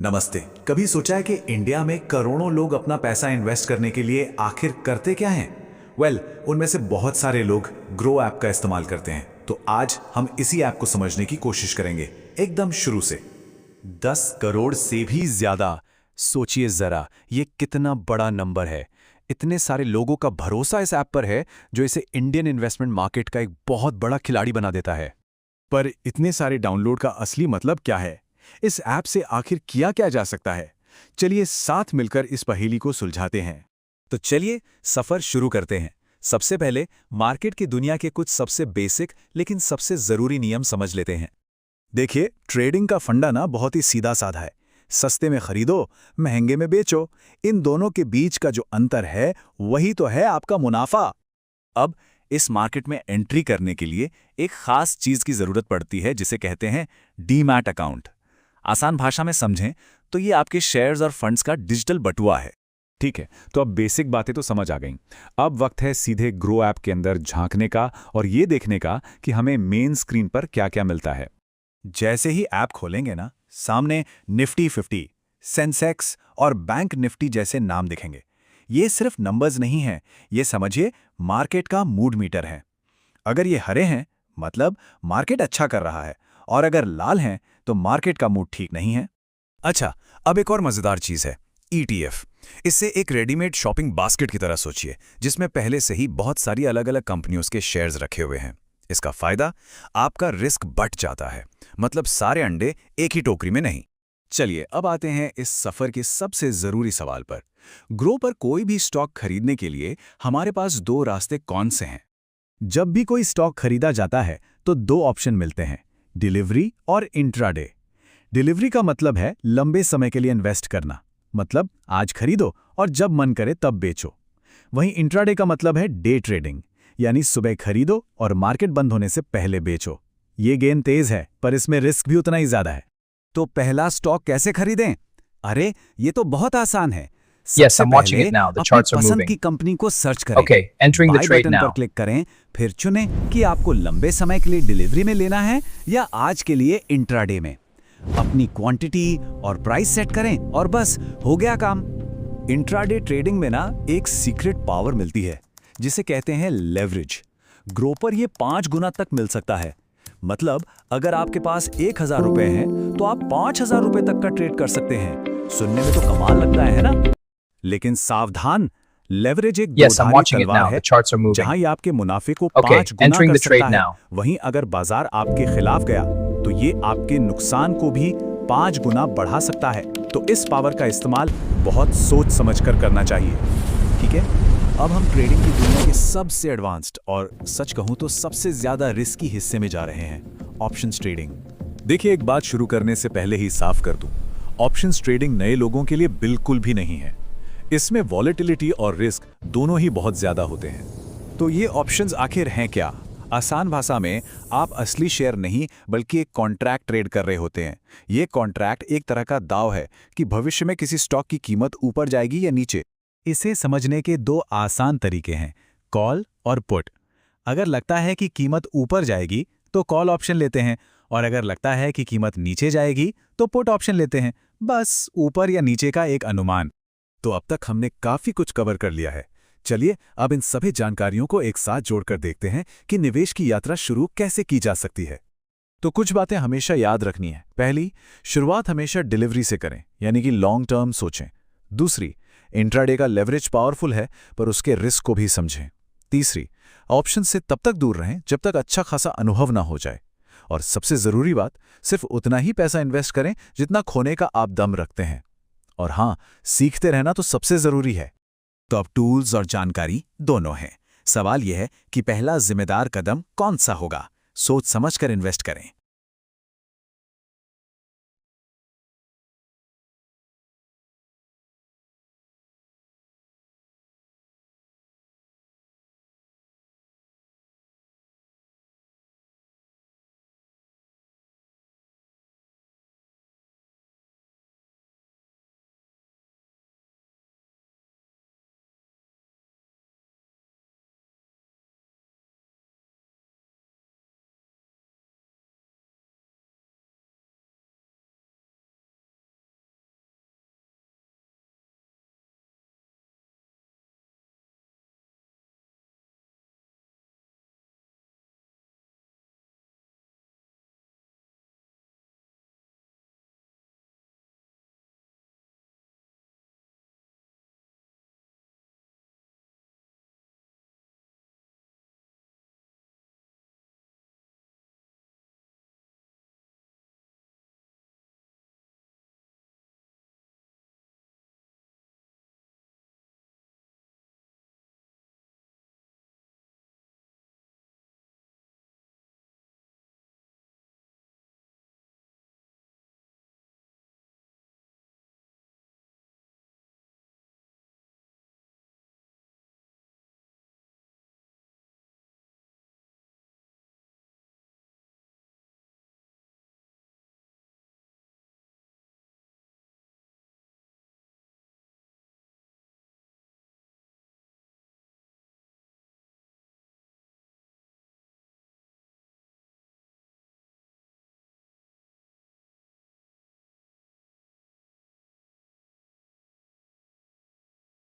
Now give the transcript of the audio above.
नमस्ते। कभी सोचा है कि इंडिया में करोड़ों लोग अपना पैसा इन्वेस्ट करने के लिए आखिर करते क्या हैं? उनमें से बहुत सारे लोग ग्रो ऐप का इस्तेमाल करते हैं। तो आज हम इसी ऐप को समझने की कोशिश करेंगे एकदम शुरू से। 10 करोड़ से भी ज्यादा। सोचिए जरा, ये कितना बड़ा नंबर है। इतने सारे लोगों का भरोसा इस ऐप पर है जो इसे इंडियन इन्वेस्टमेंट मार्केट का एक बहुत बड़ा खिलाड़ी बना देता है। पर इतने सारे डाउनलोड का असली मतलब क्या है? इस ऐप से आखिर किया क्या जा सकता है? चलिए साथ मिलकर इस पहेली को सुलझाते हैं। तो चलिए सफर शुरू करते हैं। सबसे पहले मार्केट की दुनिया के कुछ सबसे बेसिक लेकिन सबसे जरूरी नियम समझ लेते हैं। देखिए, ट्रेडिंग का फंडा ना बहुत ही सीधा साधा है। सस्ते में खरीदो, महंगे में बेचो। इन दोनों के बीच का जो अंतर है वही तो है आपका मुनाफा। अब इस मार्केट में एंट्री करने के लिए एक खास चीज की जरूरत पड़ती है जिसे कहते हैं डीमैट अकाउंट। आसान भाषा में समझें तो ये आपके शेयर्स और फंड्स का डिजिटल बटुआ है। ठीक है, तो अब बेसिक बातें तो समझ आ गईं। अब वक्त है सीधे ग्रो ऐप के अंदर झांकने का और ये देखने का कि हमें मेन स्क्रीन पर क्या क्या मिलता है। जैसे ही ऐप खोलेंगे ना, सामने निफ्टी 50, सेंसेक्स और बैंक निफ्टी जैसे नाम दिखेंगे। ये सिर्फ नंबर्स नहीं हैं, ये समझिए मार्केट का मूड मीटर है। अगर ये हरे हैं मतलब मार्केट अच्छा कर रहा है, और अगर लाल हैं तो मार्केट का मूड ठीक नहीं है। अच्छा, अब एक और मजेदार चीज है, ETF। इससे एक रेडीमेड शॉपिंग बास्केट की तरह सोचिए, जिसमें पहले से ही बहुत सारी अलग अलग कंपनियों के शेयर्स रखे हुए हैं। इसका फायदा, आपका रिस्क बट जाता है, मतलब सारे अंडे एक ही टोकरी में नहीं। चलिए अब आते हैं इस सफर के सबसे जरूरी सवाल पर। ग्रो पर कोई भी स्टॉक खरीदने के लिए हमारे पास दो रास्ते कौन से हैं? जब भी कोई स्टॉक खरीदा जाता है तो दो ऑप्शन मिलते हैं, डिलीवरी और इंट्राडे। डिलीवरी का मतलब है लंबे समय के लिए इन्वेस्ट करना, मतलब आज खरीदो और जब मन करे तब बेचो। वहीं इंट्राडे का मतलब है डे ट्रेडिंग, यानी सुबह खरीदो और मार्केट बंद होने से पहले बेचो। ये गेम तेज है पर इसमें रिस्क भी उतना ही ज्यादा है। तो पहला स्टॉक कैसे खरीदें? अरे ये तो बहुत आसान है। Yes, I'm watching it now. The charts are पसंद moving. की कंपनी को सर्च करें। Okay, entering the Buy trade button पर now. क्लिक करें, फिर चुनें कि आपको लंबे समय के लिए डिलीवरी में लेना है या आज के लिए इंट्राडे में। अपनी क्वांटिटी और प्राइस सेट करें और बस हो गया काम। इंट्राडे ट्रेडिंग में ना एक सीक्रेट पावर मिलती है जिसे कहते हैं लेवरेज। ग्रो पर ये 5 गुना तक मिल सकता है। मतलब अगर आपके पास 1000 रुपए हैं तो आप 5000 रुपए तक का ट्रेड कर सकते हैं। सुनने में तो कमाल लगता है ना? लेकिन सावधान, लेवरेज एक Yes, I'm दोधारी watching it तलवार now. है, The charts are moving. जहां ये आपके मुनाफे को Okay, 5 गुना entering कर the trade सकता है। now. वहीं अगर बाजार आपके खिलाफ गया तो ये आपके नुकसान को भी 5 गुना बढ़ा सकता है। तो इस पावर का इस्तेमाल बहुत सोच समझकर करना चाहिए। ठीक है, अब हम ट्रेडिंग की दुनिया के सबसे एडवांस्ड और सच कहूं तो सबसे ज्यादा रिस्की हिस्से में जा रहे हैं, ऑप्शंस ट्रेडिंग। देखिए, एक बात शुरू करने से पहले ही साफ कर दूं, ऑप्शंस ट्रेडिंग नए लोगों के लिए बिल्कुल भी नहीं है। इसमें वॉलेटिलिटी और रिस्क दोनों ही बहुत ज्यादा होते हैं। तो ये ऑप्शंस आखिर हैं क्या? आसान भाषा में, आप असली शेयर नहीं बल्कि एक कॉन्ट्रैक्ट ट्रेड कर रहे होते हैं। ये कॉन्ट्रैक्ट एक तरह का दांव है कि भविष्य में किसी स्टॉक की कीमत ऊपर जाएगी या नीचे। इसे समझने के दो आसान तरीके हैं, कॉल और पुट। अगर लगता है कि कीमत ऊपर जाएगी तो कॉल ऑप्शन लेते हैं, और अगर लगता है कि कीमत नीचे जाएगी तो पुट ऑप्शन लेते हैं। बस ऊपर या नीचे का एक अनुमान। तो अब तक हमने काफी कुछ कवर कर लिया है। चलिए अब इन सभी जानकारियों को एक साथ जोड़कर देखते हैं कि निवेश की यात्रा शुरू कैसे की जा सकती है। तो कुछ बातें हमेशा याद रखनी है। पहली, शुरुआत हमेशा डिलीवरी से करें, यानी कि लॉन्ग टर्म सोचें। दूसरी, इंट्राडे का लेवरेज पावरफुल है पर उसके रिस्क को भी समझें। तीसरी, ऑप्शन से तब तक दूर रहें जब तक अच्छा खासा अनुभव ना हो जाए। और सबसे जरूरी बात, सिर्फ उतना ही पैसा इन्वेस्ट करें जितना खोने का आप दम रखते हैं। और हां, सीखते रहना तो सबसे जरूरी है। तो अब टूल्स और जानकारी दोनों हैं। सवाल यह है कि पहला जिम्मेदार कदम कौन सा होगा? सोच समझकर इन्वेस्ट करें।